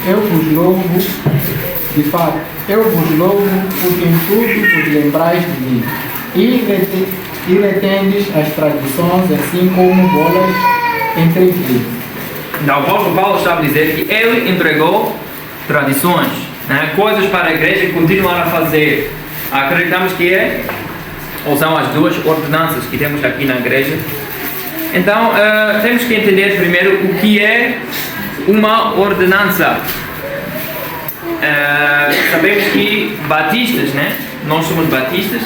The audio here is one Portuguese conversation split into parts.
eu vos louvo, de fato, eu vos louvo porque em tudo vos lembrais de mim e retendes as tradições assim como bolas entre si. Então, o apóstolo Paulo estava a dizer que ele entregou tradições, né? Coisas para a igreja continuar a fazer. Acreditamos que ou são as duas ordenanças que temos aqui na igreja. Então, temos que entender primeiro o que é uma ordenança. Sabemos que batistas, né? Nós somos batistas,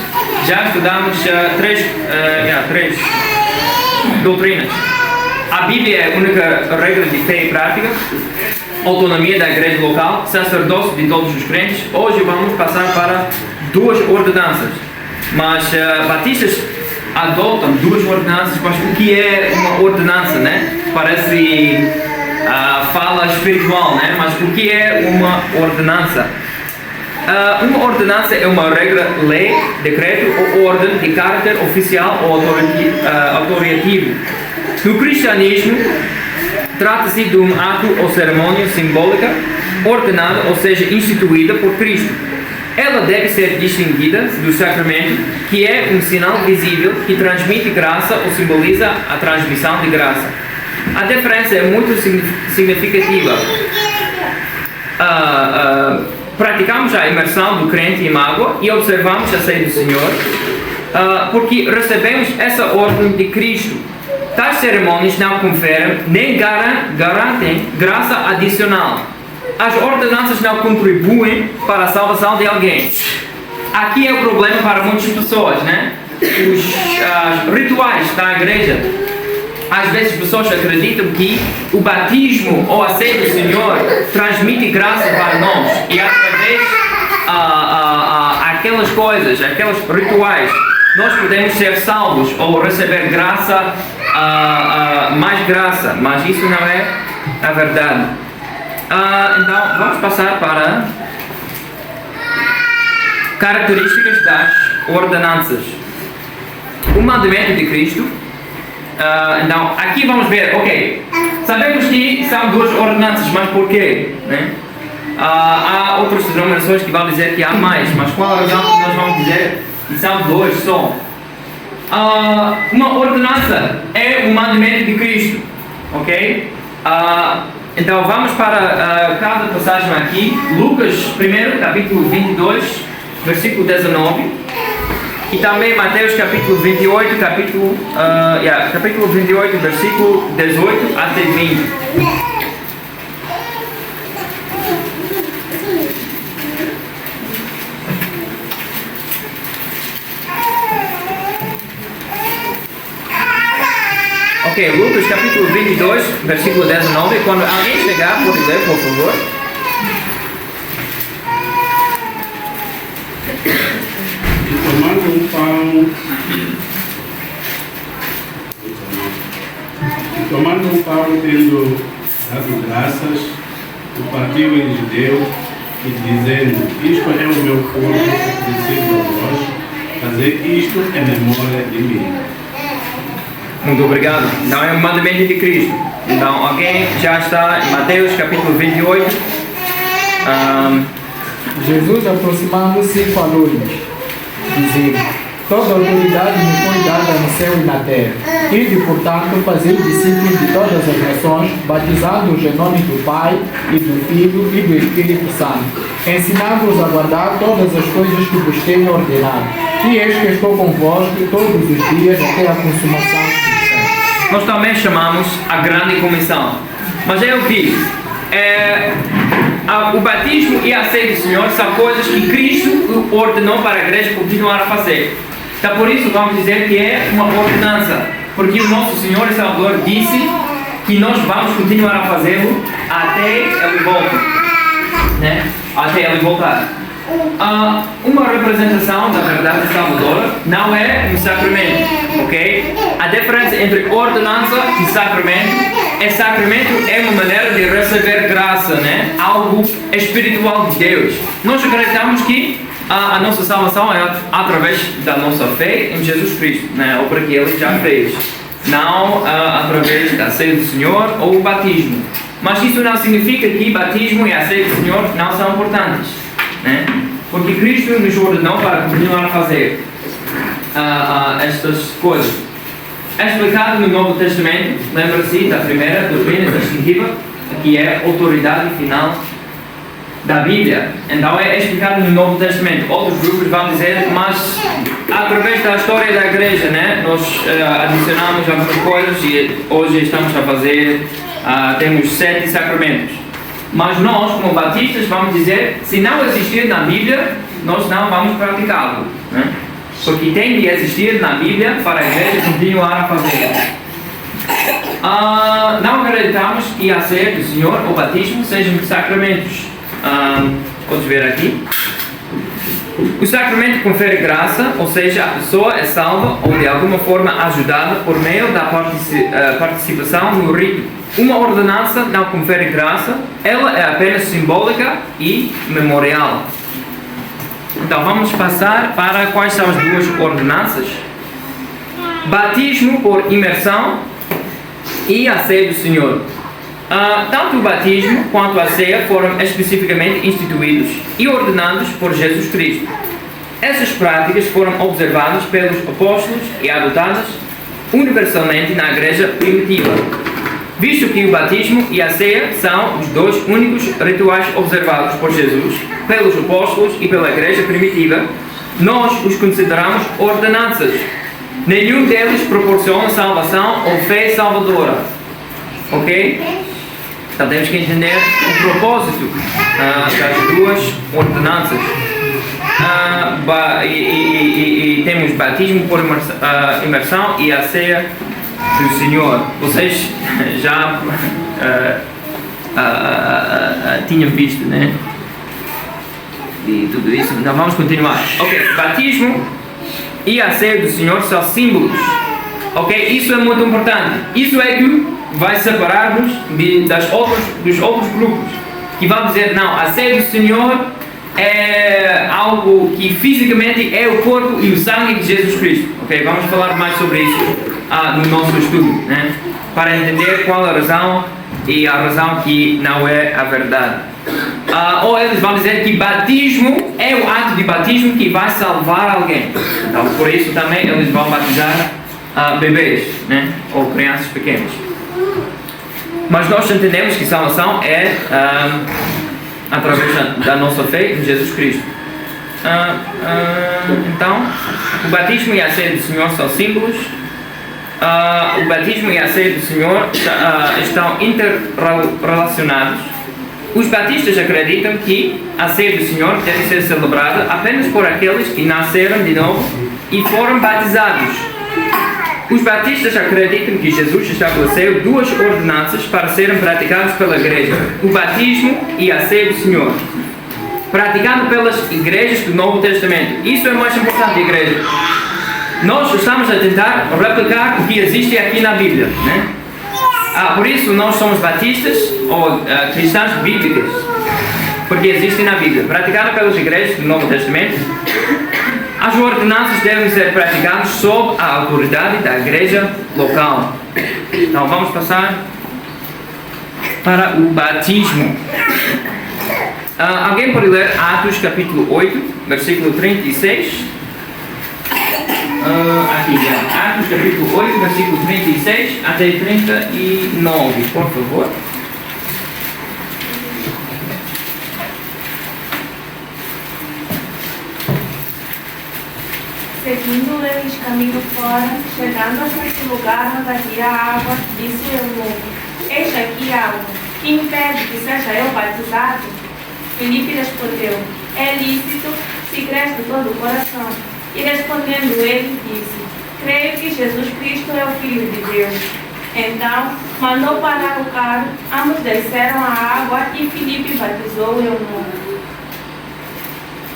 já estudamos três doutrinas. A Bíblia é a única regra de fé e prática, autonomia da igreja local, sacerdócio de todos os crentes. Hoje vamos passar para duas ordenanças, mas batistas adotam duas ordenanças. Mas o que é uma ordenança, né? Parece fala espiritual, né? Mas o que é uma ordenança? Uma ordenança é uma regra, lei, decreto ou ordem de caráter oficial ou autorativo. No cristianismo, trata-se de um ato ou cerimônia simbólica ordenada, ou seja, instituída por Cristo. Ela deve ser distinguida do sacramento, que é um sinal visível que transmite graça ou simboliza a transmissão de graça. A diferença é muito significativa. Praticamos a imersão do crente em água e observamos a ceia do Senhor, porque recebemos essa ordem de Cristo. Tais cerimônias não conferem nem garantem graça adicional. As ordenanças não contribuem para a salvação de alguém. Aqui é o problema para muitas pessoas, né? Os rituais da igreja. Às vezes as pessoas acreditam que o batismo ou a ceia do Senhor transmite graça para nós e através aquelas coisas, aqueles rituais, nós podemos ser salvos ou receber graça, mais graça, mas isso não é a verdade. Então vamos passar para características das ordenanças. O mandamento de Cristo. Então, aqui vamos ver, ok, sabemos que são duas ordenanças, mas porquê? Né? Há outras denominações que vão dizer que há mais, mas qual a razão que nós vamos dizer que são dois só? Uma ordenança é o mandamento de Cristo, ok? Então vamos para cada passagem aqui, Lucas 1, capítulo 22, versículo 19. E também Mateus capítulo 28, capítulo 28, versículo 18 até 20. Ok, Lucas capítulo 22, versículo 19. Quando alguém chegar, pode ler, por favor. Tomando um pão, tendo dado graças, o partiu e lhes deu, e dizendo: isto é o meu corpo oferecido a vós, fazer isto em memória de mim. Muito obrigado. Então é o mandamento de Cristo. Então alguém já está em Mateus capítulo 28. Jesus, aproximando-se, falou-lhes, dizendo: toda autoridade me foi dada no céu e na terra. Ide, portanto, fazer discípulos de todas as nações, batizando-os em nome do Pai, e do Filho e do Espírito Santo, ensinando-os a guardar todas as coisas que vos tenho ordenado. E eis que estou convosco todos os dias até a consumação dos séculos. Nós também chamamos a grande comissão. Mas é o que? O batismo e a ceia do Senhor são coisas que Cristo ordenou para a igreja continuar a fazer. Então por isso vamos dizer que é uma ordenança, porque o nosso Senhor e Salvador disse que nós vamos continuar a fazê-lo até Ele voltar, né? Até Ele voltar. Uma representação da verdade salvadora não é um sacramento, ok? A diferença entre ordenança e sacramento é uma maneira de receber graça, né? Algo espiritual de Deus. Nós acreditamos que a nossa salvação é através da nossa fé em Jesus Cristo, né? A obra que Ele já fez, não através da ceia do Senhor ou o batismo. Mas isso não significa que batismo e a ceia do Senhor não são importantes, né? Porque Cristo nos ordenou para continuar a fazer estas coisas. É explicado no Novo Testamento, lembra-se da primeira doutrina distintiva, que é a autoridade final da Bíblia. Então é explicado no Novo Testamento. Outros grupos vão dizer, mas através da história da igreja, né, nós adicionamos algumas coisas e hoje estamos a fazer, temos 7 sacramentos. Mas nós, como batistas, vamos dizer, se não existir na Bíblia, nós não vamos praticá-lo, né? Porque tem de existir na Bíblia para a igreja continuar a fazer. Não acreditamos que a ceia do Senhor ou batismo sejam sacramentos. Podes ver aqui. O sacramento confere graça, ou seja, a pessoa é salva ou de alguma forma ajudada por meio da participação no rito. Uma ordenança não confere graça, ela é apenas simbólica e memorial. Então vamos passar para quais são as duas ordenanças. Batismo por imersão e a ceia do Senhor. Tanto o batismo quanto a ceia foram especificamente instituídos e ordenados por Jesus Cristo. Essas práticas foram observadas pelos apóstolos e adotadas universalmente na igreja primitiva. Visto que o batismo e a ceia são os dois únicos rituais observados por Jesus, pelos apóstolos e pela igreja primitiva, nós os consideramos ordenanças. Nenhum deles proporciona salvação ou fé salvadora. Ok? Então temos que entender o propósito das duas ordenanças. E temos batismo por imersão e a ceia do Senhor. Vocês já tinham visto, né? E tudo isso. Então vamos continuar. Ok, batismo e a ceia do Senhor são símbolos. Ok, isso é muito importante. Isso é que vai separar-nos dos outros grupos que vão dizer, não, a ceia do Senhor é algo que fisicamente é o corpo e o sangue de Jesus Cristo. Ok, vamos falar mais sobre isso no nosso estudo, né? Para entender qual a razão e a razão que não é a verdade. Ou eles vão dizer que batismo é o ato de batismo que vai salvar alguém. Então por isso também eles vão batizar bebês, né? Ou crianças pequenas. Mas nós entendemos que salvação é através da nossa fé em Jesus Cristo. Então, o batismo e a ceia do Senhor são símbolos. O batismo e a ceia do Senhor estão interrelacionados. Os batistas acreditam que a ceia do Senhor deve ser celebrada apenas por aqueles que nasceram de novo e foram batizados. Os batistas acreditam que Jesus estabeleceu duas ordenanças para serem praticadas pela igreja: o batismo e a ceia do Senhor, praticado pelas igrejas do Novo Testamento. Isso é mais importante, igreja. Nós estamos a tentar replicar o que existe aqui na Bíblia, né? Por isso nós somos batistas ou cristãos bíblicos, porque existem na Bíblia, praticado pelas igrejas do Novo Testamento. As ordenanças devem ser praticadas sob a autoridade da igreja local. Então vamos passar para o batismo. Alguém pode ler Atos capítulo 8, versículo 36? Aqui já. Atos capítulo 8, versículo 36 até 39, por favor. Seguindo eles caminho fora, chegando a certo lugar onde havia água, disse o eunuco: Eis aqui água, que impede que seja eu batizado? Filipe respondeu: É lícito, se crês de todo o coração. E respondendo ele, disse: Creio que Jesus Cristo é o Filho de Deus. Então, mandou parar o carro, ambos desceram a água e Filipe batizou o eunuco.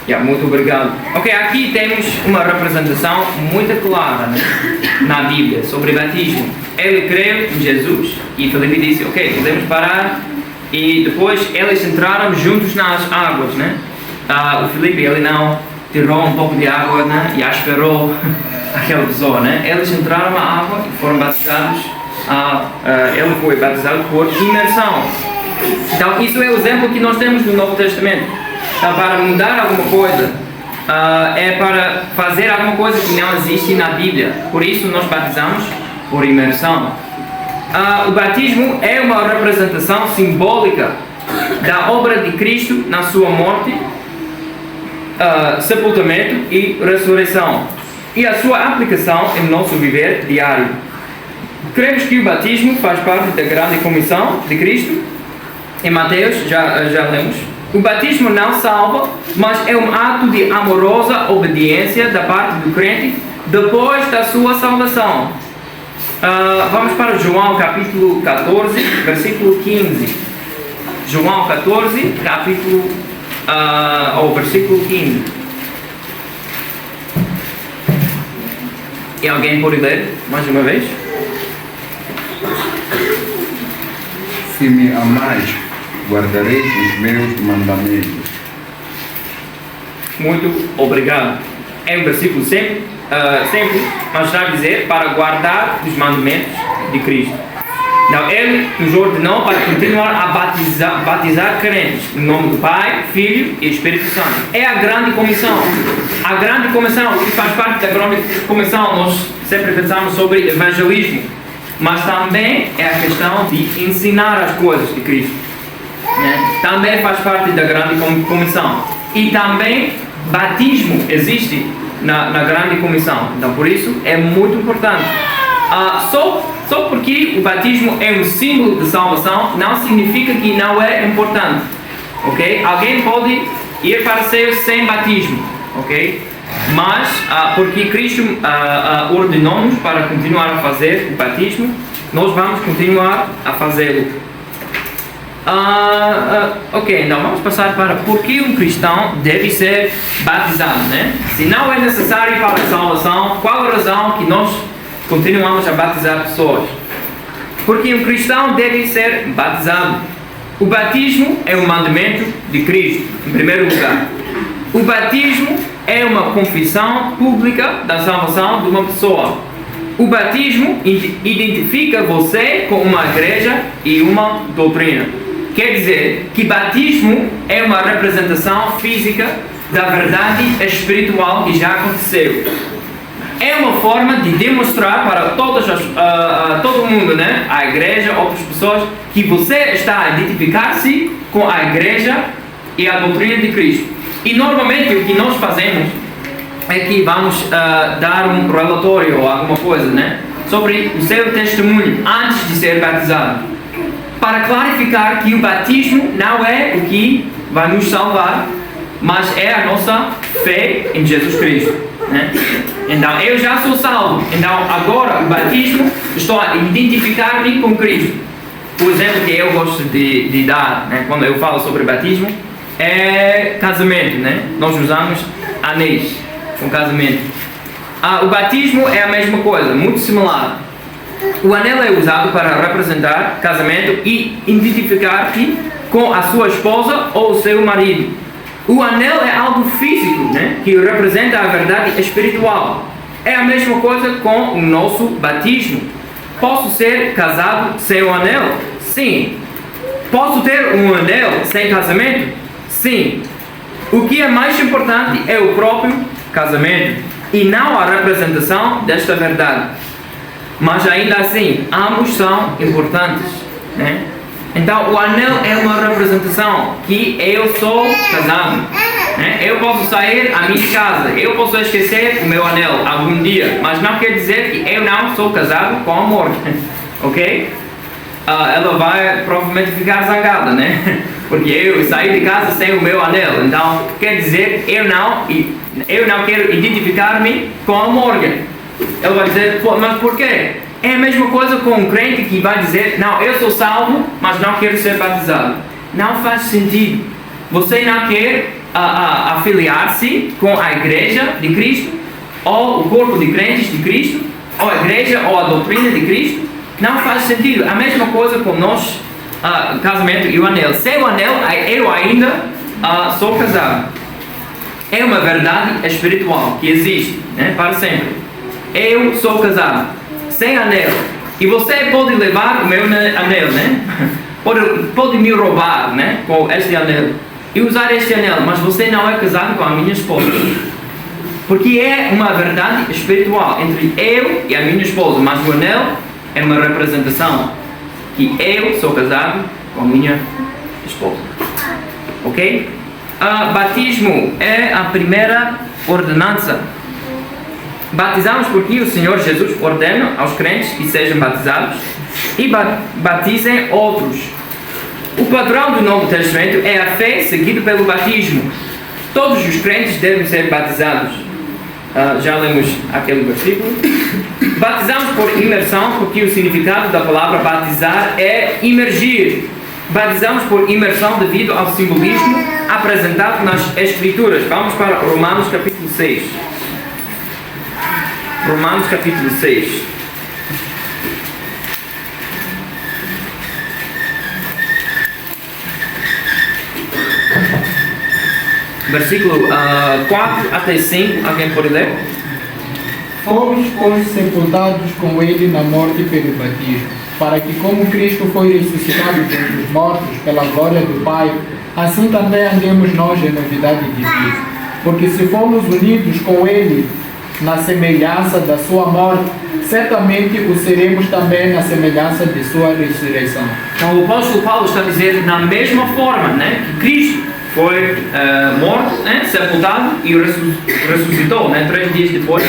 Muito obrigado. Ok, aqui temos uma representação muito clara, né, na Bíblia sobre batismo. Ele creu em Jesus e Filipe disse: Ok, podemos parar. E depois eles entraram juntos nas águas, né? O Filipe, ele não tirou um pouco de água, né, e esperou aquela pessoa, né? Eles entraram na água e foram batizados. Ele foi batizado por imersão. Então, isso é o exemplo que nós temos do Novo Testamento. Então, para mudar alguma coisa, é para fazer alguma coisa que não existe na Bíblia. Por isso, nós batizamos por imersão. O batismo é uma representação simbólica da obra de Cristo na sua morte, sepultamento e ressurreição, e a sua aplicação em nosso viver diário. Cremos que o batismo faz parte da grande comissão de Cristo. Em Mateus, já lemos. O batismo não salva, mas é um ato de amorosa obediência da parte do crente depois da sua salvação. Vamos para João capítulo 14, versículo 15. João 14, versículo 15. E alguém pode ler mais uma vez? Se me amais, guardareis os meus mandamentos. Muito obrigado. É um versículo sempre, mas está a dizer para guardar os mandamentos de Cristo. Então, Ele nos ordenou para continuar a batizar crentes em nome do Pai, Filho e Espírito Santo. É a grande comissão. A grande comissão, que faz parte da grande comissão, nós sempre pensamos sobre evangelismo, mas também é a questão de ensinar as coisas de Cristo. Né? Também faz parte da grande comissão. E também batismo existe na grande comissão. Então, por isso, é muito importante. Só porque o batismo é um símbolo de salvação, não significa que não é importante. Ok? Alguém pode ir para o céu sem batismo. Ok? Mas, porque Cristo ordenou-nos para continuar a fazer o batismo, nós vamos continuar a fazê-lo. Ok, então vamos passar para por que um cristão deve ser batizado, né? Se não é necessário para a salvação, qual a razão que nós continuamos a batizar pessoas? Porque um cristão deve ser batizado. O batismo é um mandamento de Cristo, em primeiro lugar. O batismo é uma confissão pública da salvação de uma pessoa. O batismo identifica você com uma igreja e uma doutrina. Quer dizer que batismo é uma representação física da verdade espiritual que já aconteceu. É uma forma de demonstrar para todo mundo, né? A igreja, outras pessoas, que você está a identificar-se com a igreja e a doutrina de Cristo. E normalmente o que nós fazemos é que vamos dar um relatório ou alguma coisa, né? Sobre o seu testemunho antes de ser batizado. Para clarificar que o batismo não é o que vai nos salvar, mas é a nossa fé em Jesus Cristo, né? Então, eu já sou salvo. Então, agora, o batismo, estou a identificar-me com Cristo. O exemplo que eu gosto de dar, né, quando eu falo sobre batismo, é casamento, né? Nós usamos anéis com casamento. O batismo é a mesma coisa, muito similar. O anel é usado para representar casamento e identificar-te com a sua esposa ou o seu marido. O anel é algo físico, né, que representa a verdade espiritual. É a mesma coisa com o nosso batismo. Posso ser casado sem o anel? Sim. Posso ter um anel sem casamento? Sim. O que é mais importante é o próprio casamento e não a representação desta verdade. Mas ainda assim, ambos são importantes, né? Então, o anel é uma representação que eu sou casado, né? Eu posso sair à minha casa, eu posso esquecer o meu anel algum dia, mas não quer dizer que eu não sou casado com amor, ok? Ela vai provavelmente ficar zangada, né? Porque eu saí de casa sem o meu anel, então quer dizer que eu não quero identificar-me com a Morgan. Ela vai dizer, mas por quê? É a mesma coisa com um crente que vai dizer, não, eu sou salvo, mas não quero ser batizado. Não faz sentido. Você não quer afiliar-se com a igreja de Cristo, ou o corpo de crentes de Cristo, ou a igreja, ou a doutrina de Cristo. Não faz sentido. A mesma coisa com nós, casamento e o anel. Sem o anel, eu ainda sou casado. É uma verdade espiritual que existe, né, para sempre. Eu sou casado, sem anel. E você pode levar o meu anel, né? pode me roubar, né, com este anel e usar este anel, mas você não é casado com a minha esposa. Porque é uma verdade espiritual entre eu e a minha esposa, mas o anel é uma representação que eu sou casado com a minha esposa. Ok? Batismo é a primeira ordenança. Batizamos porque o Senhor Jesus ordena aos crentes que sejam batizados e batizem outros. O padrão do Novo Testamento é a fé seguida pelo batismo. Todos os crentes devem ser batizados. Já lemos aquele versículo. Batizamos por imersão porque o significado da palavra batizar é imergir. Batizamos por imersão devido ao simbolismo apresentado nas Escrituras. Vamos para Romanos capítulo 6. Romanos capítulo 6. Versículo 4 até 5, alguém pode ler? Fomos, pois, sepultados com ele na morte pelo batismo, para que, como Cristo foi ressuscitado dentre os mortos pela glória do Pai, assim também andemos nós em novidade de vida. Porque se formos unidos com ele na semelhança da sua morte, certamente o seremos também na semelhança de sua ressurreição. Então o apóstolo Paulo está a dizer na mesma forma, né, que Cristo foi morto, né, sepultado e ressuscitou, né, 3 dias depois.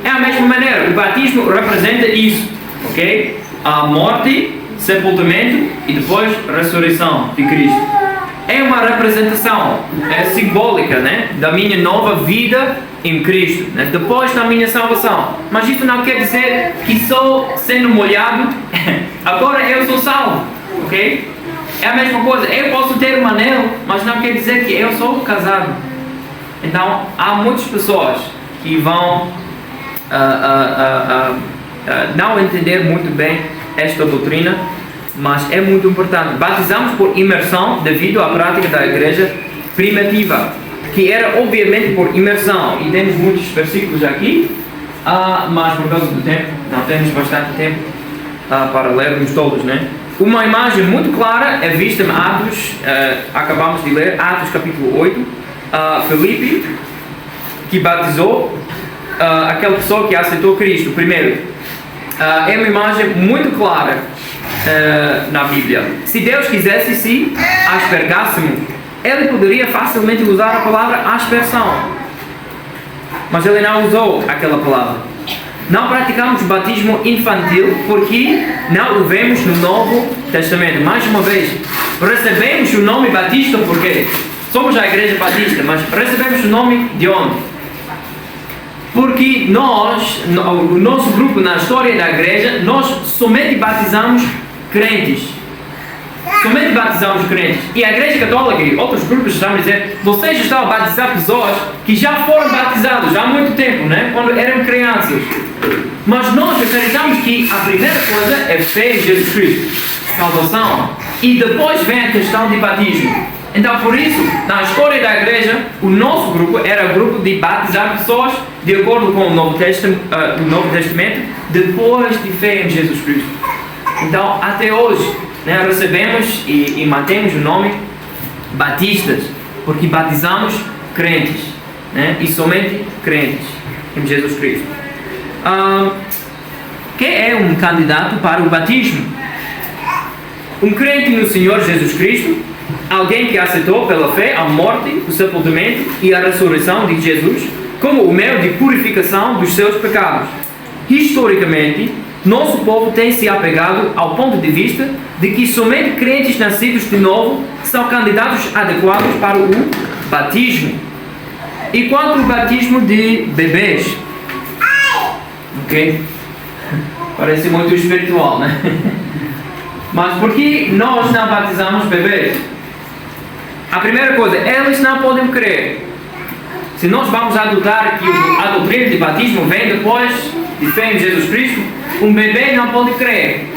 É a mesma maneira, o batismo representa isso, ok? A morte, sepultamento e depois ressurreição de Cristo. É uma representação, é simbólica, né, da minha nova vida em Cristo, né, depois da minha salvação. Mas isso não quer dizer que só sendo molhado, agora eu sou salvo, ok? É a mesma coisa, eu posso ter um anel, mas não quer dizer que eu sou casado. Então, há muitas pessoas que vão não entender muito bem esta doutrina, mas é muito importante. Batizamos por imersão devido à prática da igreja primitiva, que era obviamente por imersão. E temos muitos versículos aqui, mas por causa do tempo, não temos bastante tempo para lermos todos, né? Uma imagem muito clara é vista em Atos, acabamos de ler, Atos capítulo 8, Filipe, que batizou aquela pessoa que aceitou Cristo primeiro. É uma imagem muito clara na Bíblia. Se Deus quisesse se aspergássemos, Ele poderia facilmente usar a palavra aspersão, mas Ele não usou aquela palavra. Não praticamos batismo infantil porque não o vemos no Novo Testamento. Mais uma vez, recebemos o nome Batista porque somos a Igreja Batista, mas recebemos o nome de onde? Porque nós, o nosso grupo na história da Igreja, nós somente batizamos crentes. Somente batizamos crentes. E a Igreja Católica e outros grupos estão a dizer: vocês estão a batizar pessoas que já foram batizados há muito tempo, né? Quando eram crianças. Mas nós acreditamos que a primeira coisa é fé em Jesus Cristo, salvação, e depois vem a questão de batismo. Então, por isso, na história da igreja, o nosso grupo era o grupo de batizar pessoas de acordo com o Novo Testamento, depois de fé em Jesus Cristo. Então, até hoje, né, recebemos e mantemos o nome batistas, porque batizamos crentes, né, e somente crentes em Jesus Cristo. Quem é um candidato para o batismo? Um crente no Senhor Jesus Cristo, alguém que aceitou pela fé a morte, o sepultamento e a ressurreição de Jesus como o meio de purificação dos seus pecados. Historicamente, nosso povo tem se apegado ao ponto de vista de que somente crentes nascidos de novo são candidatos adequados para o batismo. E quanto ao batismo de bebês? Ok? Parece muito espiritual, né? Mas por que nós não batizamos bebês? A primeira coisa, eles não podem crer. Se nós vamos adotar que a doutrina de batismo vem depois de fé em Jesus Cristo, um bebê não pode crer.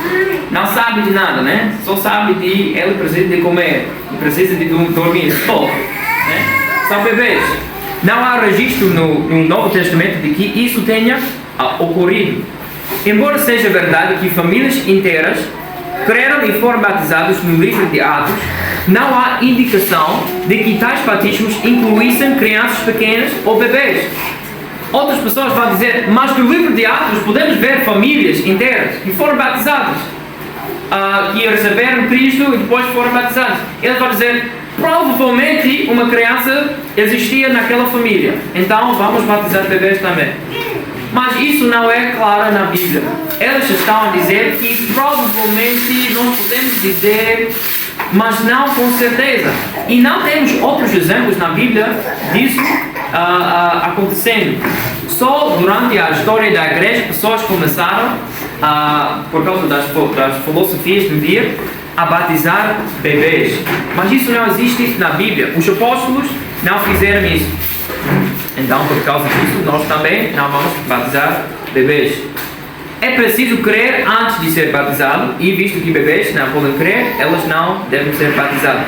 Não sabe de nada, né? Só sabe de ele precisa de comer, precisa de dormir, só. Né? São bebês. Não há registro no Novo Testamento de que isso tenha ocorrido. Embora seja verdade que famílias inteiras creram e foram batizados no livro de Atos, não há indicação de que tais batismos incluíssem crianças pequenas ou bebês. Outras pessoas vão dizer, mas no livro de Atos podemos ver famílias inteiras que foram batizadas, que receberam Cristo e depois foram batizados. Eles vão dizer, provavelmente uma criança existia naquela família, então vamos batizar bebês também. Mas isso não é claro na Bíblia. Eles estão a dizer que provavelmente nós podemos dizer, mas não com certeza. E não temos outros exemplos na Bíblia disso acontecendo. Só durante a história da igreja, pessoas começaram, por causa das filosofias do dia, a batizar bebês. Mas isso não existe na Bíblia. Os apóstolos não fizeram isso. Então, por causa disso, nós também não vamos batizar bebês. É preciso crer antes de ser batizado, e visto que bebês não podem crer, elas não devem ser batizadas.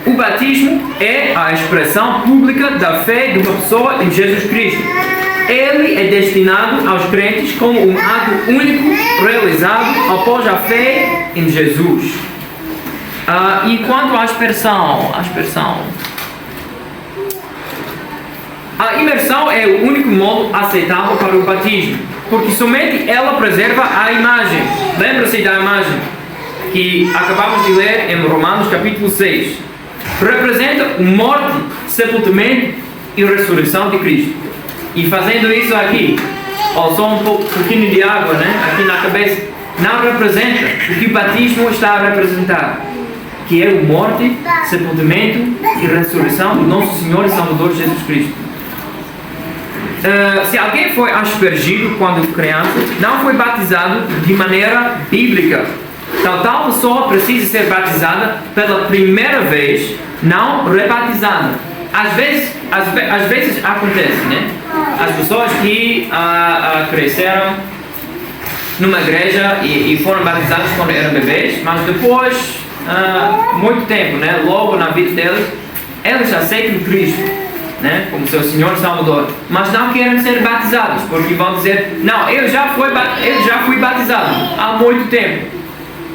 O batismo é a expressão pública da fé de uma pessoa em Jesus Cristo. Ele é destinado aos crentes como um ato único realizado após a fé em Jesus. E quanto à aspersão, a imersão é o único modo aceitável para o batismo, porque somente ela preserva a imagem. Lembra-se da imagem que acabamos de ler em Romanos capítulo 6. Representa a morte, sepultamento e ressurreição de Cristo. E fazendo isso aqui, só um pouquinho de água, aqui na cabeça, não representa o que o batismo está a representar, que é a morte, sepultamento e ressurreição do nosso Senhor e Salvador Jesus Cristo. Se alguém foi aspergido quando criança, não foi batizado de maneira bíblica. Então, tal pessoa precisa ser batizada pela primeira vez, não rebatizada. Às vezes acontece, As pessoas que cresceram numa igreja e foram batizadas quando eram bebês, mas depois, muito tempo, logo na vida deles, eles aceitam Cristo, como seu Senhor e Salvador, mas não querem ser batizados, porque vão dizer, não, eu já fui batizado há muito tempo.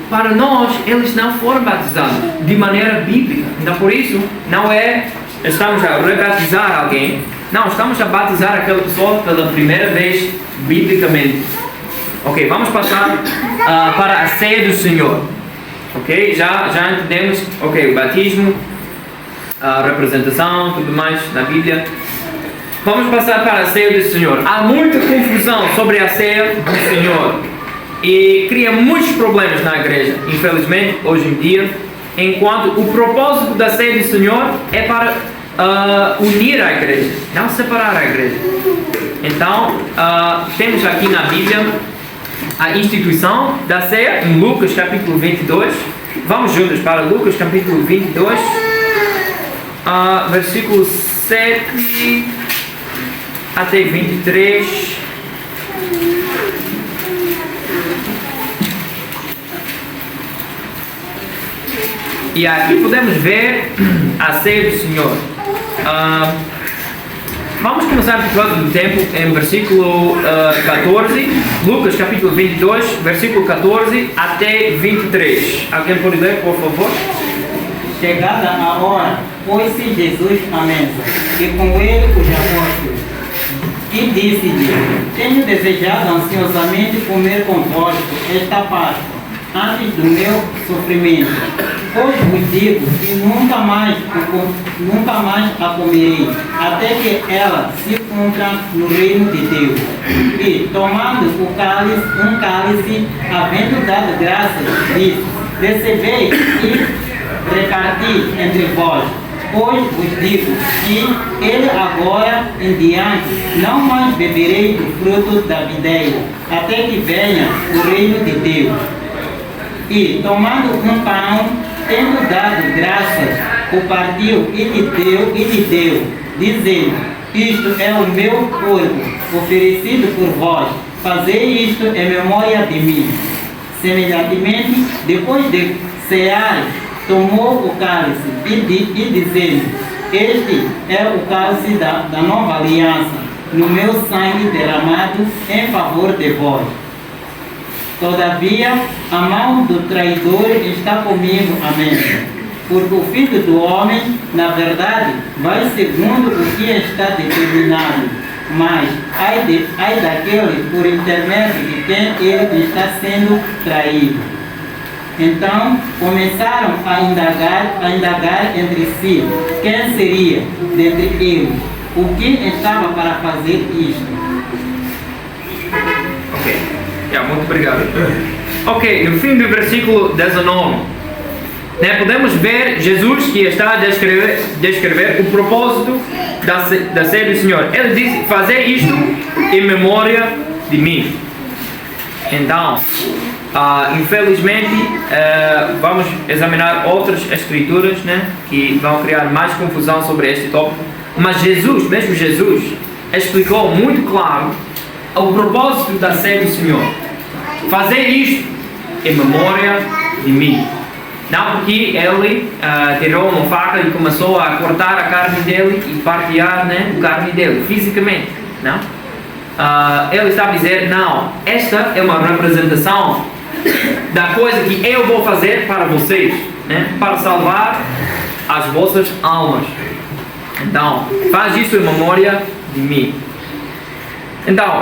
Para nós, eles não foram batizados de maneira bíblica. Então, por isso, não é estamos a rebatizar alguém, não, estamos a batizar aquela pessoa pela primeira vez biblicamente. Ok, vamos passar para a ceia do Senhor. Ok, já entendemos, ok, o batismo, a representação, tudo mais na Bíblia. Vamos passar para a ceia do Senhor. Há muita confusão sobre a ceia do Senhor e cria muitos problemas na igreja, infelizmente, hoje em dia, enquanto o propósito da ceia do Senhor é para unir a igreja, não separar a igreja. Então, temos aqui na Bíblia a instituição da ceia em Lucas capítulo 22. Vamos juntos para Lucas capítulo 22, versículo 7 até 23. E aqui podemos ver a ceia do Senhor. Vamos começar por causa do tempo em versículo 14, Lucas capítulo 22, versículo 14 até 23. Alguém pode ler, por favor? Chegada a hora, pôs-se Jesus à mesa, e com ele os apóstolos. E disse-lhe: tenho desejado ansiosamente comer convosco esta Páscoa, antes do meu sofrimento. Pois vos digo que nunca mais a comerei, até que ela se cumpra no reino de Deus. E, tomando um cálice, havendo dado graças, disse: recebei e reparti entre vós. Pois vos digo que ele agora em diante não mais beberei do fruto da videira, até que venha o reino de Deus. E, tomando um pão, tendo dado graças, o partiu e lhe deu, dizendo: isto é o meu corpo, oferecido por vós, fazei isto em memória de mim. Semelhantemente, depois de cear, tomou o cálice e dizendo: este é o cálice da nova aliança, no meu sangue derramado em favor de vós. Todavia, a mão do traidor está comigo à mesa. Porque o Filho do Homem, na verdade, vai segundo o que está determinado. Mas, ai daquele por intermédio de quem ele está sendo traído. Então, começaram a indagar entre si quem seria dentre eles o que estava para fazer isto. Ok, muito obrigado. Ok, no fim do versículo 19, podemos ver Jesus que está a descrever o propósito da ceia do Senhor. Ele diz: fazer isto em memória de mim. Então, infelizmente, vamos examinar outras escrituras que vão criar mais confusão sobre este tópico. Mas Jesus, mesmo Jesus, explicou muito claro o propósito da ceia do Senhor. Fazer isto em memória de mim. Não porque ele tirou uma faca e começou a cortar a carne dele e partilhar a carne dele, fisicamente. Não? Ele está a dizer: não, esta é uma representação da coisa que eu vou fazer para vocês, para salvar as vossas almas. Então, faz isso em memória de mim. Então,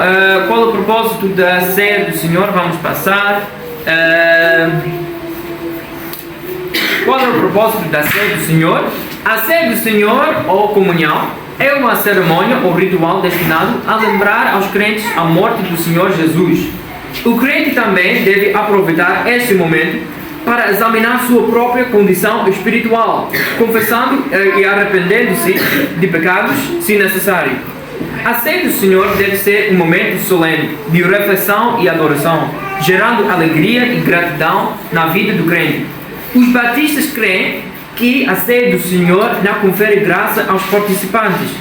qual é o propósito da ceia do Senhor? Vamos passar. Qual é o propósito da ceia do Senhor? A ceia do Senhor, ou comunhão, é uma cerimônia ou ritual destinado a lembrar aos crentes a morte do Senhor Jesus. O crente também deve aproveitar este momento para examinar sua própria condição espiritual, confessando e arrependendo-se de pecados, se necessário. A ceia do Senhor deve ser um momento solene de reflexão e adoração, gerando alegria e gratidão na vida do crente. Os batistas creem que a ceia do Senhor não confere graça aos participantes.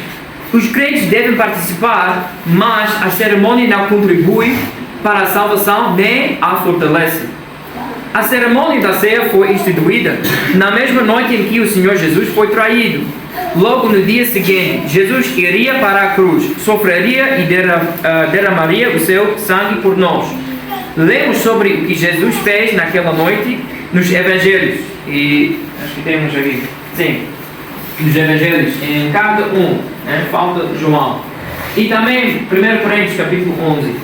Os crentes devem participar, mas a cerimônia não contribui para a salvação nem a fortalece. A cerimônia da ceia foi instituída na mesma noite em que o Senhor Jesus foi traído. Logo no dia seguinte, Jesus iria para a cruz, sofreria e derramaria o seu sangue por nós. Lemos sobre o que Jesus fez naquela noite nos Evangelhos. E acho que temos aqui. Sim, nos Evangelhos, em cada um, falta João. E também 1 Coríntios capítulo 11.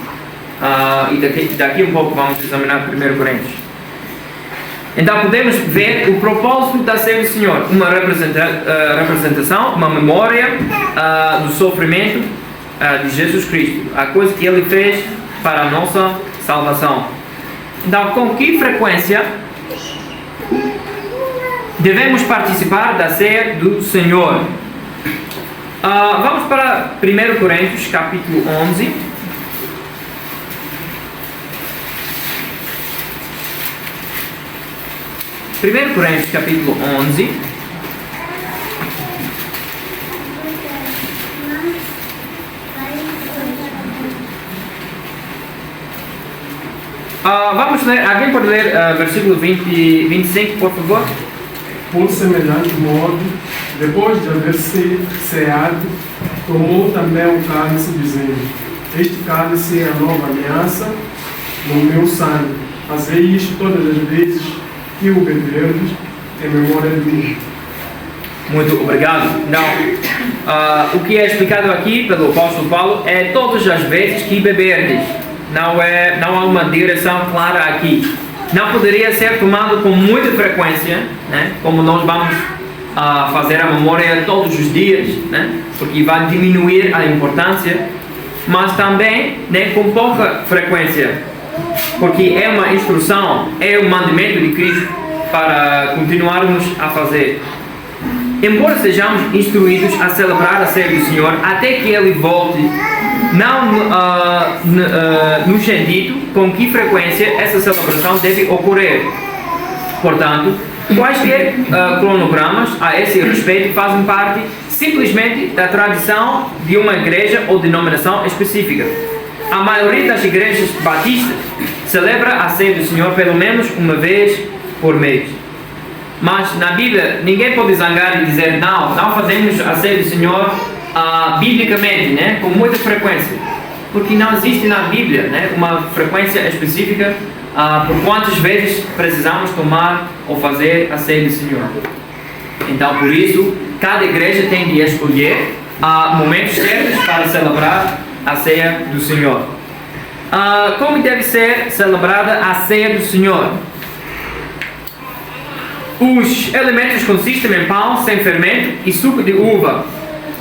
E daqui um pouco vamos examinar 1 Coríntios. Então podemos ver o propósito da ceia do Senhor, uma representação, uma memória do sofrimento de Jesus Cristo, a coisa que Ele fez para a nossa salvação. Então, com que frequência devemos participar da ceia do Senhor? Vamos para 1 Coríntios capítulo 11. Primeiro Coríntios capítulo 11. Vamos ler, alguém pode ler versículo 25, por favor? Por semelhante modo, depois de haver ceado, tomou também o cálice, dizendo: este cálice é a nova aliança no meu sangue. Fazei isto todas as vezes que o beberdes em memória de mim. Muito obrigado. Então, o que é explicado aqui pelo apóstolo Paulo é todas as vezes que beberdes. Não há uma direção clara aqui. Não poderia ser tomado com muita frequência, como nós vamos fazer a memória todos os dias, porque vai diminuir a importância, mas também com pouca frequência, porque é uma instrução, é um mandamento de Cristo para continuarmos a fazer. Embora sejamos instruídos a celebrar a ceia do Senhor até que Ele volte, não nos é dito com que frequência essa celebração deve ocorrer. Portanto, quaisquer cronogramas a esse respeito fazem parte simplesmente da tradição de uma igreja ou denominação específica. A maioria das igrejas batistas celebra a ceia do Senhor pelo menos uma vez por mês. Mas na Bíblia ninguém pode zangar e dizer não fazemos a ceia do Senhor biblicamente, com muita frequência, porque não existe na Bíblia uma frequência específica por quantas vezes precisamos tomar ou fazer a ceia do Senhor. Então, por isso, cada igreja tem de escolher momentos certos para celebrar a ceia do Senhor. Como deve ser celebrada a ceia do Senhor? Os elementos consistem em pão sem fermento e suco de uva.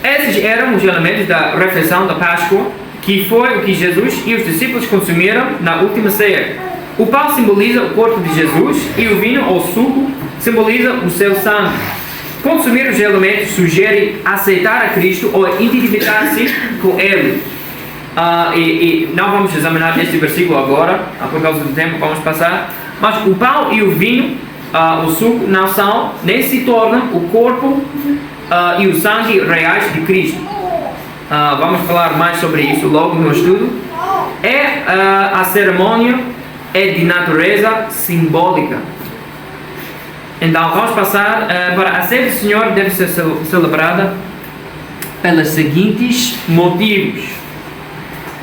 Esses eram os elementos da refeição da Páscoa, que foi o que Jesus e os discípulos consumiram na última ceia. O pão simboliza o corpo de Jesus e o vinho ou suco simboliza o seu sangue. Consumir os elementos sugere aceitar a Cristo ou identificar-se com Ele. E não vamos examinar este versículo agora, por causa do tempo vamos passar. Mas o pão e o vinho, o suco, não são nem se tornam o corpo e o sangue reais de Cristo. Vamos falar mais sobre isso logo no estudo. A cerimônia é de natureza simbólica. Então vamos passar para a ceia do Senhor. Deve ser celebrada pelos seguintes motivos: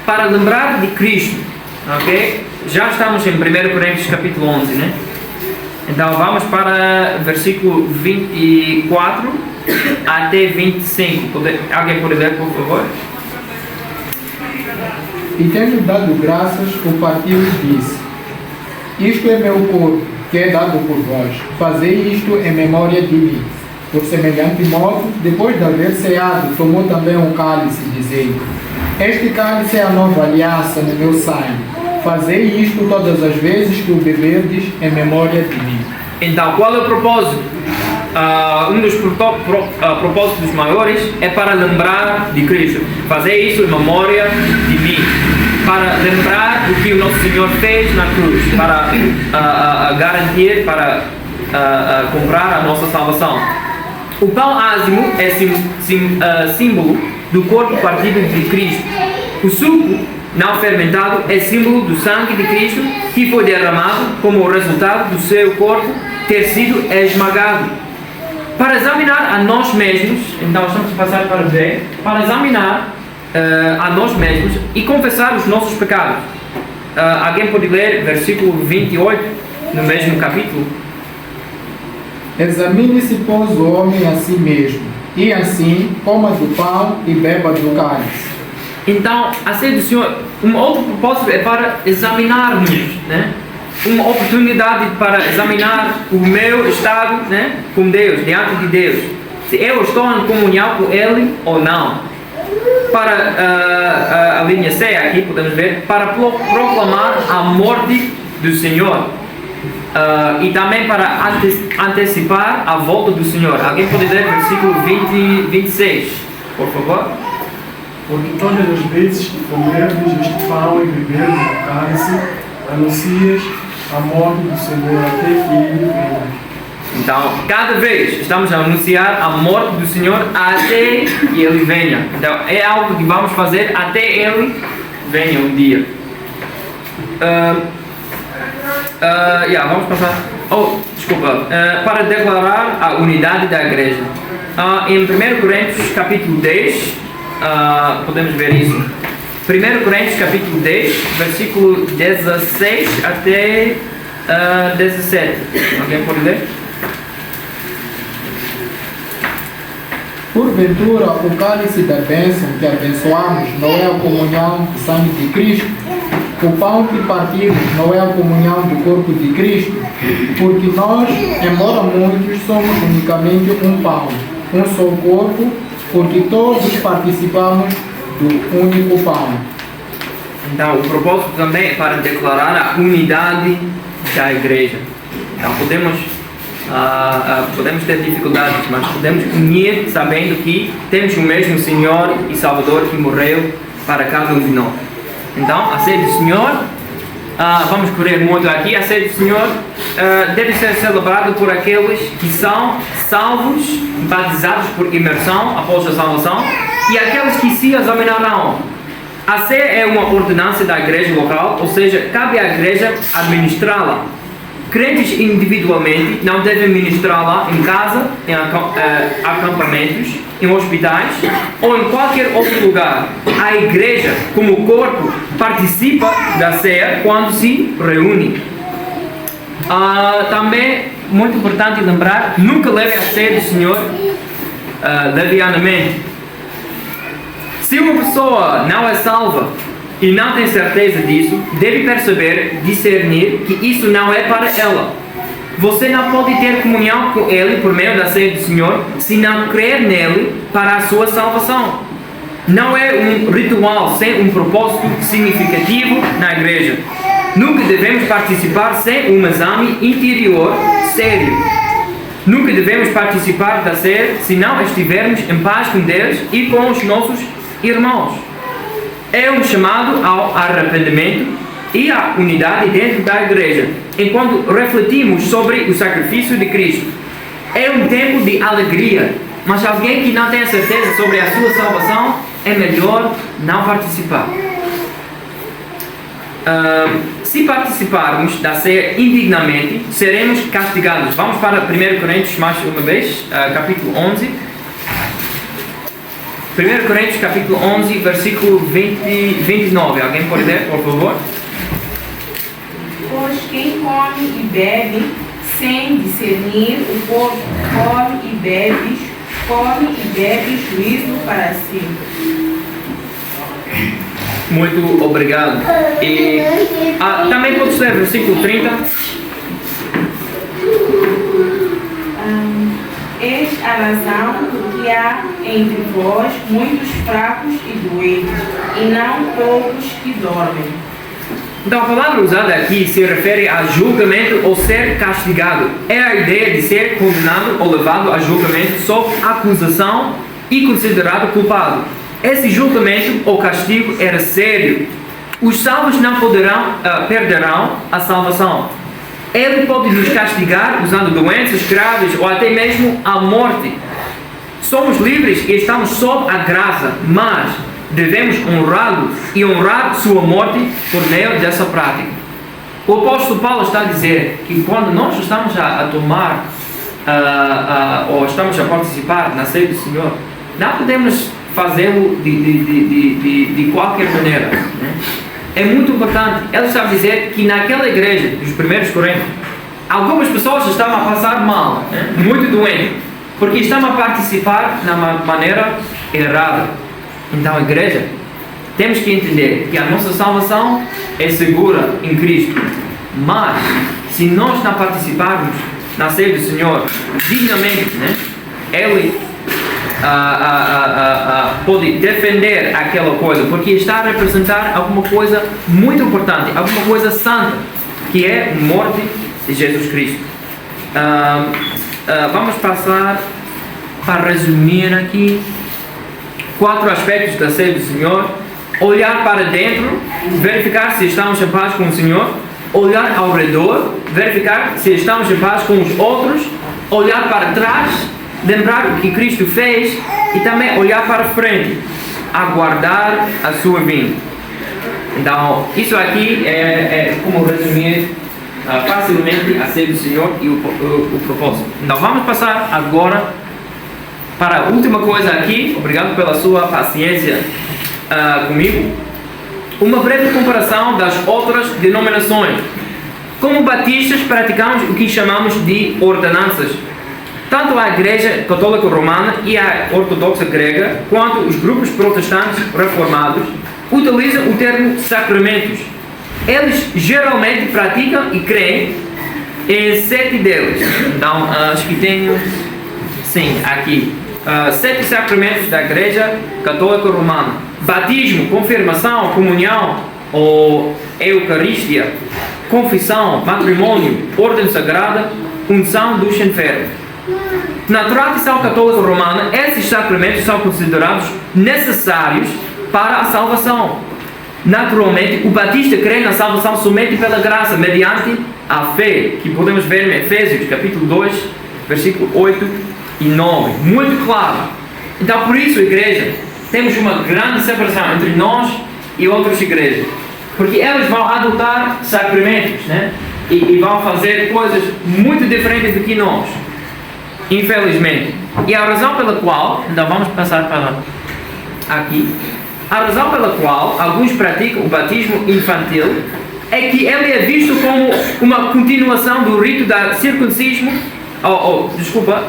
para lembrar de Cristo, ok? Já estamos em 1 Coríntios capítulo 11, né? Então vamos para versículo 24 até 25. Alguém pode ler, por favor? E tendo dado graças, o partiu e disse: Isto é meu corpo, que é dado por vós. Fazei isto em memória de mim. Por semelhante modo, depois de haver ceado, tomou também um cálice, dizendo: Este cálice é a nova aliança no meu sangue. Fazei isto todas as vezes que o beberdes em memória de mim. Então, qual é o propósito? Um dos propósitos maiores é para lembrar de Cristo. Fazer isso em memória de mim. Para lembrar do que o nosso Senhor fez na cruz. Para garantir, para comprar a nossa salvação. O pão ázimo é símbolo do corpo partido de Cristo. O suco não fermentado é símbolo do sangue de Cristo que foi derramado como resultado do seu corpo ter sido esmagado. Para examinar a nós mesmos, então estamos a passar para ver, para examinar a nós mesmos e confessar os nossos pecados. Alguém pode ler versículo 28 no mesmo capítulo? Examine-se, pois, o homem a si mesmo, e assim coma do pão e beba do cálice. Então, a ceia do Senhor, um outro propósito é para examinarmos, né? Uma oportunidade para examinar o meu estado, né, com Deus, diante de Deus. Se eu estou em comunhão com Ele ou não. Para a linha C aqui, podemos ver, para proclamar a morte do Senhor. E também para antecipar a volta do Senhor. Alguém pode ler versículo 26, por favor? Porque todas as vezes que comerdes este pão e beberdes o cálice, anuncias a morte do Senhor até que Ele venha. Então, cada vez estamos a anunciar a morte do Senhor até que Ele venha. Então, é algo que vamos fazer até Ele venha um dia. Vamos passar. Desculpa. Para declarar a unidade da igreja. Em 1 Coríntios capítulo 10, podemos ver isso. 1 Coríntios capítulo 10, versículo 16 até 17. Alguém pode ler? Porventura, o cálice da bênção que abençoamos não é a comunhão do sangue de Cristo? O pão que partimos não é a comunhão do corpo de Cristo? Porque nós, embora muitos, somos unicamente um pão, um só corpo, porque todos participamos do único pão. Então, o propósito também é para declarar a unidade da igreja. Então, podemos ter dificuldades, mas podemos unir sabendo que temos o mesmo Senhor e Salvador que morreu para cada um de nós. Então, a ceia do Senhor, vamos correr muito aqui, a ceia do Senhor deve ser celebrada por aqueles que são salvos, batizados por imersão após a salvação, e aqueles que se examinarão. A ceia é uma ordenança da igreja local, ou seja, cabe à igreja administrá-la. Crentes individualmente não devem ministrá-la em casa, em acampamentos, em hospitais ou em qualquer outro lugar. A igreja, como corpo, participa da ceia quando se reúne. Também, muito importante lembrar, nunca leve a ceia do Senhor levianamente. Se uma pessoa não é salva e não tem certeza disso, deve perceber, discernir que isso não é para ela. Você não pode ter comunhão com Ele por meio da ceia do Senhor se não crer nele para a sua salvação. Não é um ritual sem um propósito significativo na igreja. Nunca devemos participar sem um exame interior sério. Nunca devemos participar da ceia se não estivermos em paz com Deus e com os nossos irmãos. É um chamado ao arrependimento e à unidade dentro da igreja, enquanto refletimos sobre o sacrifício de Cristo. É um tempo de alegria, mas alguém que não tem a certeza sobre a sua salvação, é melhor não participar. Se participarmos da ceia indignamente, seremos castigados. Vamos para 1 Coríntios mais uma vez, capítulo 11. 1 Coríntios capítulo 11, versículo 29. Alguém pode ler, por favor? Pois quem come e bebe sem discernir o corpo, come e bebe juízo para si. Muito obrigado. E também pode ler versículo 30. Eis a razão porque há entre vós muitos fracos e doentes, e não poucos que dormem. Então a palavra usada aqui se refere a julgamento ou ser castigado. É a ideia de ser condenado ou levado a julgamento sob acusação e considerado culpado. Esse julgamento ou castigo era sério. Os salvos não perderão a salvação. Ele pode nos castigar usando doenças graves ou até mesmo a morte. Somos livres e estamos sob a graça, mas devemos honrá-lo e honrar sua morte por meio dessa prática. O apóstolo Paulo está a dizer que quando nós estamos a tomar ou estamos a participar na ceia do Senhor, não podemos fazê-lo de qualquer maneira, né? É muito importante. Ele está a dizer que naquela igreja dos primeiros Coríntios, algumas pessoas estavam a passar mal, né? Muito doentes, porque estavam a participar na maneira errada. Então, igreja, temos que entender que a nossa salvação é segura em Cristo. Mas, se nós não participarmos na ceia do Senhor dignamente, né, Ele pode defender aquela coisa, porque está a representar alguma coisa muito importante, alguma coisa santa, que é a morte de Jesus Cristo. Vamos passar para resumir aqui 4 aspectos da ceia do Senhor: olhar para dentro, verificar se estamos em paz com o Senhor; olhar ao redor, verificar se estamos em paz com os outros; olhar para trás, lembrar o que Cristo fez; e também olhar para frente, aguardar a sua vinda. Então, isso aqui é como resumir facilmente a ceia do Senhor e o propósito. Então, vamos passar agora para a última coisa aqui. Obrigado pela sua paciência comigo. Uma breve comparação das outras denominações. Como batistas, praticamos o que chamamos de ordenanças. Tanto a Igreja Católica Romana e a Ortodoxa Grega, quanto os grupos protestantes reformados, utilizam o termo sacramentos. Eles geralmente praticam e creem em 7 deles. Então, acho que tenho, sim, aqui 7 sacramentos da Igreja Católica Romana: batismo, confirmação, comunhão ou Eucaristia, confissão, matrimônio, ordem sagrada, unção dos enfermos. Na tradição católica romana, esses sacramentos são considerados necessários para a salvação. Naturalmente, o batista crê na salvação somente pela graça, mediante a fé, que podemos ver em Efésios, capítulo 2, versículo 8 e 9. Muito claro. Então, por isso, igreja, temos uma grande separação entre nós e outras igrejas. Porque elas vão adotar sacramentos, né? E vão fazer coisas muito diferentes do que nós. Infelizmente. E a razão pela qual, então vamos passar para aqui, a razão pela qual alguns praticam o batismo infantil é que ele é visto como uma continuação do rito da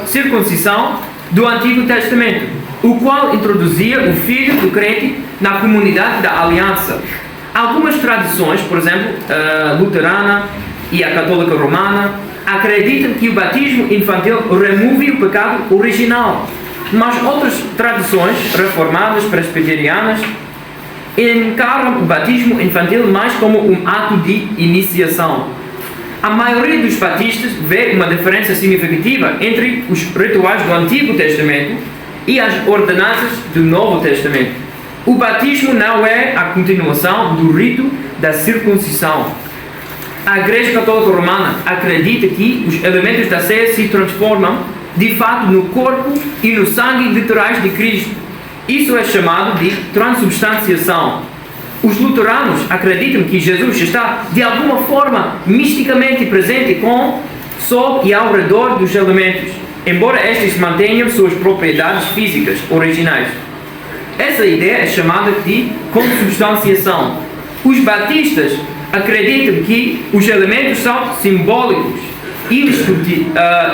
circuncisão do Antigo Testamento, o qual introduzia o filho do crente na comunidade da aliança. Algumas tradições, por exemplo, luterana e a católica romana, acreditam que o batismo infantil remove o pecado original, mas outras tradições reformadas presbiterianas encaram o batismo infantil mais como um ato de iniciação. A maioria dos batistas vê uma diferença significativa entre os rituais do Antigo Testamento e as ordenanças do Novo Testamento. O batismo não é a continuação do rito da circuncisão. A Igreja Católica Romana acredita que os elementos da ceia se transformam de fato no corpo e no sangue literais de Cristo. Isso é chamado de transubstanciação. Os luteranos acreditam que Jesus está de alguma forma misticamente presente com, sob e ao redor dos elementos, embora estes mantenham suas propriedades físicas originais. Essa ideia é chamada de consubstanciação. Os batistas acreditam que os elementos são simbólicos,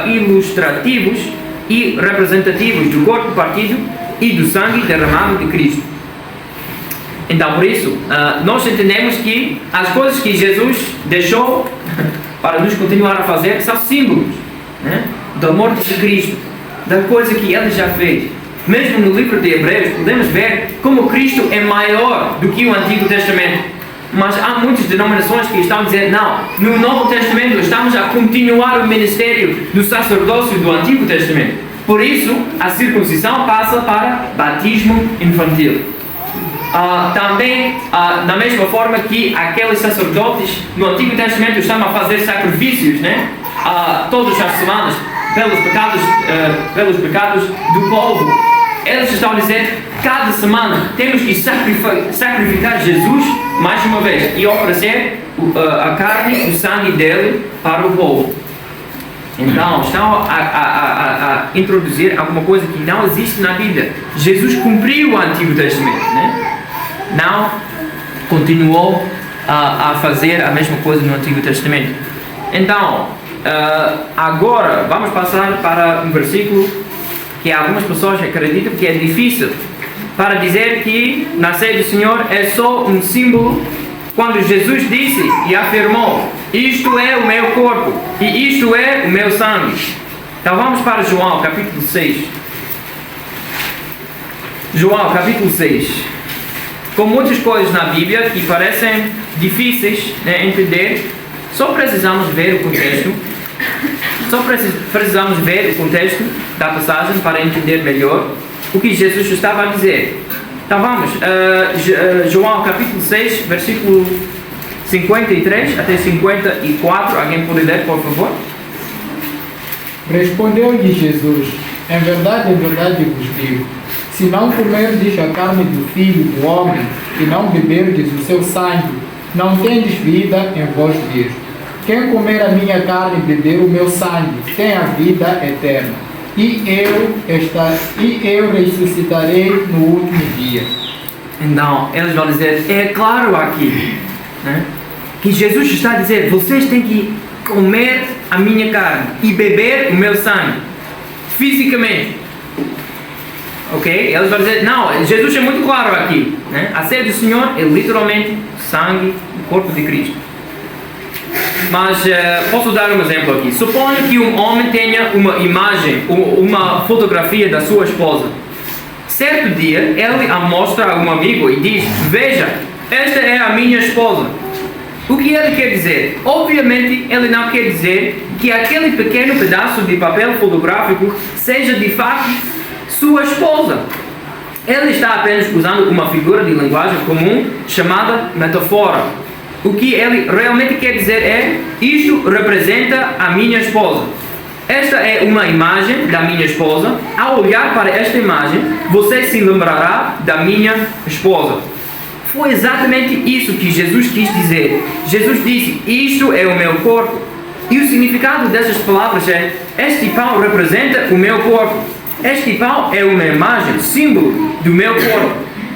ilustrativos e representativos do corpo partido e do sangue derramado de Cristo. Então, por isso, nós entendemos que as coisas que Jesus deixou para nos continuar a fazer são símbolos, né, da morte de Cristo, da coisa que Ele já fez. Mesmo no livro de Hebreus, podemos ver como Cristo é maior do que o Antigo Testamento. Mas há muitas denominações que estão a dizer, não, no Novo Testamento estamos a continuar o ministério do sacerdócio do Antigo Testamento. Por isso, a circuncisão passa para batismo infantil. Também, da mesma forma que aqueles sacerdotes no Antigo Testamento estavam a fazer sacrifícios, né, todas as semanas, pelos pecados do povo, eles estão a dizer, cada semana temos que sacrificar Jesus mais uma vez e oferecer a carne e o sangue dele para o povo. Então, estão a introduzir alguma coisa que não existe na Bíblia. Jesus cumpriu o Antigo Testamento, né? Não continuou a fazer a mesma coisa no Antigo Testamento. Então, agora vamos passar para um versículo que algumas pessoas acreditam que é difícil, para dizer que na ceia do Senhor é só um símbolo, quando Jesus disse e afirmou, isto é o meu corpo e isto é o meu sangue. Então vamos para João capítulo 6. João capítulo 6. Com muitas coisas na Bíblia que parecem difíceis de entender, só precisamos ver o contexto. Precisamos ver o contexto da passagem para entender melhor o que Jesus estava a dizer. Então vamos, João capítulo 6, versículo 53 até 54. Alguém pode ler, por favor? Respondeu-lhe Jesus, em verdade vos digo, se não comerdes a carne do Filho do Homem e não beberdes o seu sangue, não tendes vida em vós mesmos. Quem comer a minha carne e beber o meu sangue tem a vida eterna, e eu ressuscitarei no último dia. Então, eles vão dizer, é claro aqui, né, que Jesus está a dizer, vocês têm que comer a minha carne e beber o meu sangue, fisicamente. Ok? Eles vão dizer, não, Jesus é muito claro aqui, né? A ceia do Senhor é literalmente sangue do corpo de Cristo. Mas posso dar um exemplo aqui. Suponha que um homem tenha uma imagem, uma fotografia da sua esposa. Certo dia, ele a mostra a um amigo e diz, veja, esta é a minha esposa. O que ele quer dizer? Obviamente, ele não quer dizer que aquele pequeno pedaço de papel fotográfico seja de fato sua esposa. Ele está apenas usando uma figura de linguagem comum chamada metáfora. O que ele realmente quer dizer é, isto representa a minha esposa. Esta é uma imagem da minha esposa. Ao olhar para esta imagem, você se lembrará da minha esposa. Foi exatamente isso que Jesus quis dizer. Jesus disse, isto é o meu corpo. E o significado dessas palavras é, este pão representa o meu corpo. Este pão é uma imagem, símbolo do meu corpo.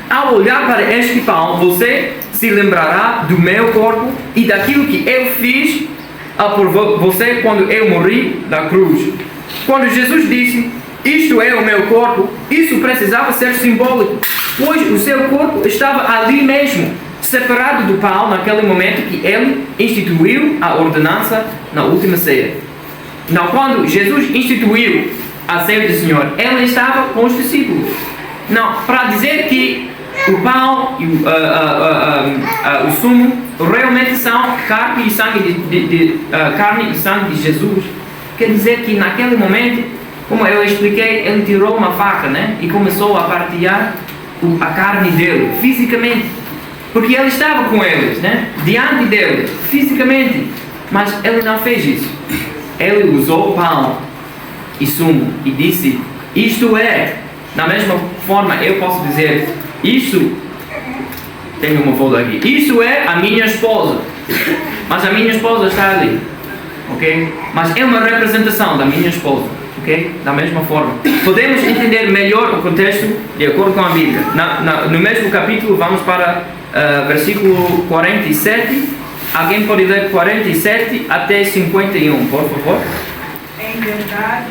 Ao olhar para este pão, você se lembrará do meu corpo e daquilo que eu fiz por você quando eu morri na cruz. Quando Jesus disse, isto é o meu corpo, isso precisava ser simbólico, pois o seu corpo estava ali mesmo, separado do pão naquele momento que ele instituiu a ordenança na última ceia. Não, quando Jesus instituiu a ceia do Senhor, ele estava com os discípulos. Não, para dizer que o pão e o sumo realmente são carne e sangue de Jesus, quer dizer que naquele momento, como eu expliquei, ele tirou uma faca, né, e começou a partilhar a carne dele, fisicamente, porque ele estava com eles, né, diante deles, fisicamente, mas ele não fez isso. Ele usou pão e sumo e disse, isto é, da mesma forma eu posso dizer, isto, tenho uma folha aqui, isto é a minha esposa, mas a minha esposa está ali, ok? Mas é uma representação da minha esposa, ok? Da mesma forma. Podemos entender melhor o contexto de acordo com a Bíblia. No mesmo capítulo, vamos para versículo 47. Alguém pode ler 47 até 51, por favor? Em verdade,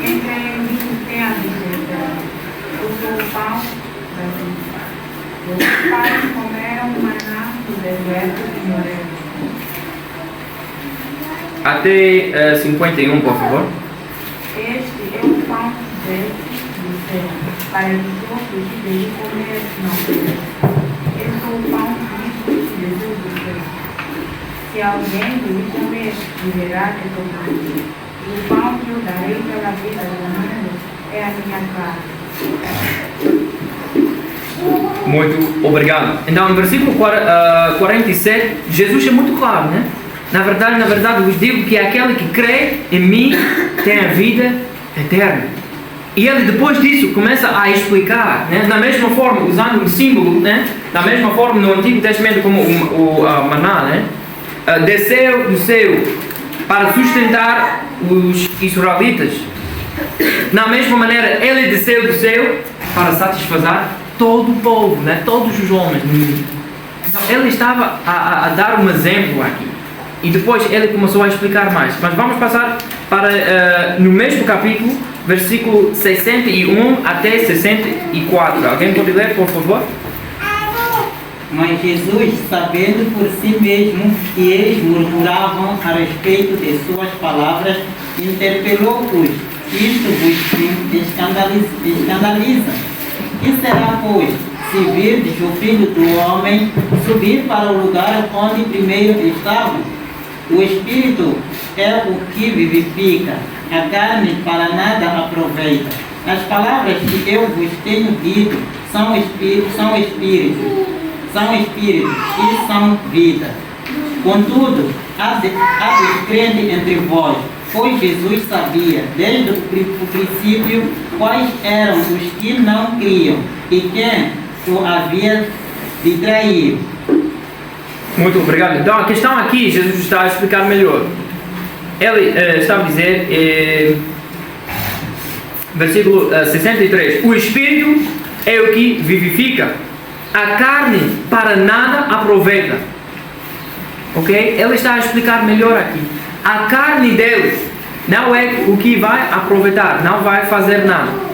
entre mim tem a liberdade. Eu sou o pão da vida. Os pais comeram maná no deserto de Moreira. Até 51, por favor. Este é o pão que desce do céu, para os outros dele comer não perecer. Eu sou o pão vivo de Jesus do céu. Se alguém me comer, viverá de todo dia. E o pão que eu darei pela vida do mundo é a minha carne. Muito obrigado. Então, no versículo 47, Jesus é muito claro, né? Na verdade, vos digo que aquele que crê em mim tem a vida eterna. E ele depois disso começa a explicar, né? Da mesma forma, usando um símbolo, né? Da mesma forma no Antigo Testamento como o maná, né? Desceu do céu para sustentar os israelitas. Na mesma maneira, ele desceu do céu para satisfazer todo o povo, né? Todos os homens no mundo. Então, ele estava a dar um exemplo aqui. E depois ele começou a explicar mais. Mas vamos passar para, no mesmo capítulo, versículo 61 até 64. Alguém pode ler, por favor? Mas Jesus, sabendo por si mesmo que eles murmuravam a respeito de suas palavras, interpelou-os: isto vos escandaliza? Que será, pois, se virdes o Filho do Homem subir para o lugar onde primeiro estava? O Espírito é o que vivifica, a carne para nada aproveita. As palavras que eu vos tenho dito são espírito e são vida. Contudo, há descrente entre vós, pois Jesus sabia desde o princípio quais eram os que não criam e quem o havia de trair. Muito obrigado. Então a questão aqui, Jesus está a explicar melhor. Ele estava a dizer, versículo 63, o Espírito é o que vivifica, a carne para nada aproveita. Ok? Ele está a explicar melhor aqui. A carne dele não é o que vai aproveitar, não vai fazer nada.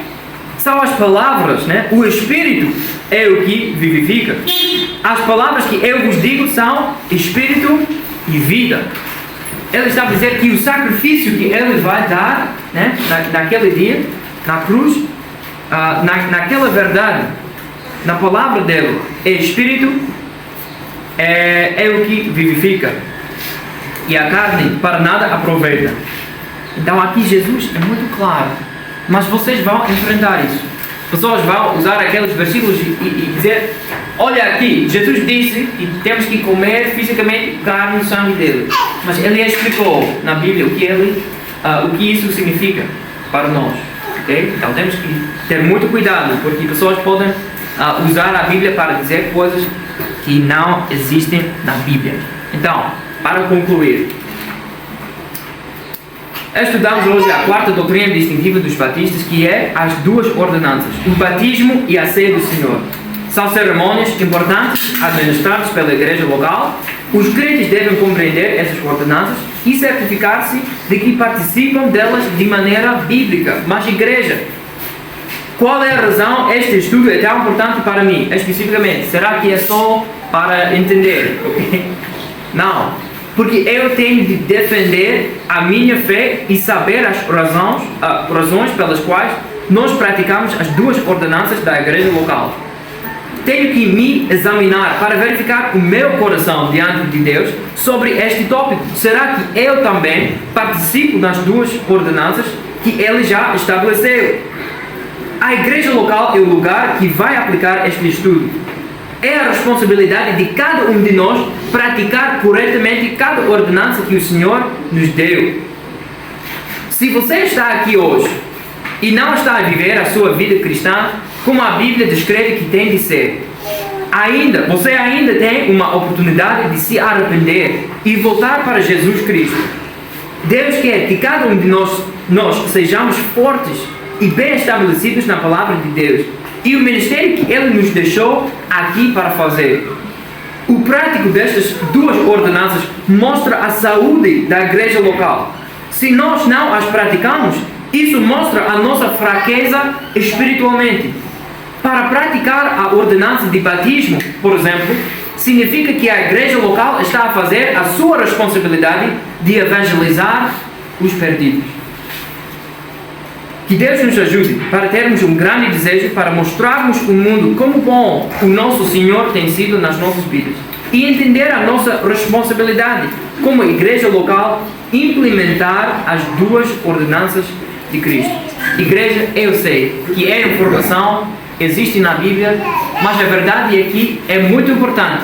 São as palavras, né? O Espírito é o que vivifica. As palavras que eu vos digo são Espírito e vida. Ele está a dizer que o sacrifício que ele vai dar, né, naquele dia, na cruz, naquela verdade, na palavra dele, é Espírito, é o que vivifica. E a carne para nada aproveita. Então aqui Jesus é muito claro. Mas vocês vão enfrentar isso. Pessoas vão usar aqueles versículos e dizer: olha aqui, Jesus disse que temos que comer fisicamente carne e sangue dele. Mas ele explicou na Bíblia o que isso significa para nós. Okay? Então temos que ter muito cuidado, porque pessoas podem usar a Bíblia para dizer coisas que não existem na Bíblia. Então, para concluir, estudamos hoje a quarta doutrina distintiva dos batistas, que é as duas ordenanças, o batismo e a ceia do Senhor. São cerimônias importantes administradas pela igreja local. Os crentes devem compreender essas ordenanças e certificar-se de que participam delas de maneira bíblica. Mas, igreja, qual é a razão este estudo é tão importante para mim, especificamente? Será que é só para entender? Okay? Não. Porque eu tenho de defender a minha fé e saber as razões pelas quais nós praticamos as duas ordenanças da igreja local. Tenho que me examinar para verificar o meu coração diante de Deus sobre este tópico. Será que eu também participo das duas ordenanças que Ele já estabeleceu? A igreja local é o lugar que vai aplicar este estudo. É a responsabilidade de cada um de nós praticar corretamente cada ordenança que o Senhor nos deu. Se você está aqui hoje e não está a viver a sua vida cristã como a Bíblia descreve que tem de ser, você ainda tem uma oportunidade de se arrepender e voltar para Jesus Cristo. Deus quer que cada um de nós sejamos fortes e bem estabelecidos na palavra de Deus e o ministério que Ele nos deixou aqui para fazer. O prático destas duas ordenanças mostra a saúde da igreja local. Se nós não as praticamos, isso mostra a nossa fraqueza espiritualmente. Para praticar a ordenança de batismo, por exemplo, significa que a igreja local está a fazer a sua responsabilidade de evangelizar os perdidos. Que Deus nos ajude para termos um grande desejo para mostrarmos ao mundo como bom o nosso Senhor tem sido nas nossas vidas e entender a nossa responsabilidade como igreja local implementar as duas ordenanças de Cristo. Igreja, eu sei que é informação, existe na Bíblia, mas a verdade é que é muito importante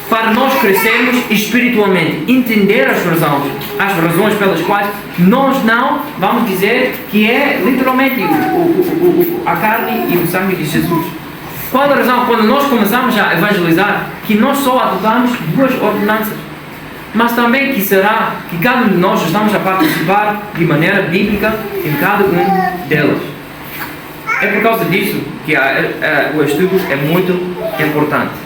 para nós crescermos espiritualmente, entender as razões pelas quais nós não vamos dizer que é literalmente a carne e o sangue de Jesus. Qual a razão? Quando nós começamos a evangelizar, que nós só adotamos duas ordenanças, mas também que será que cada um de nós estamos a participar de maneira bíblica em cada um delas. É por causa disso que o estudo é muito importante.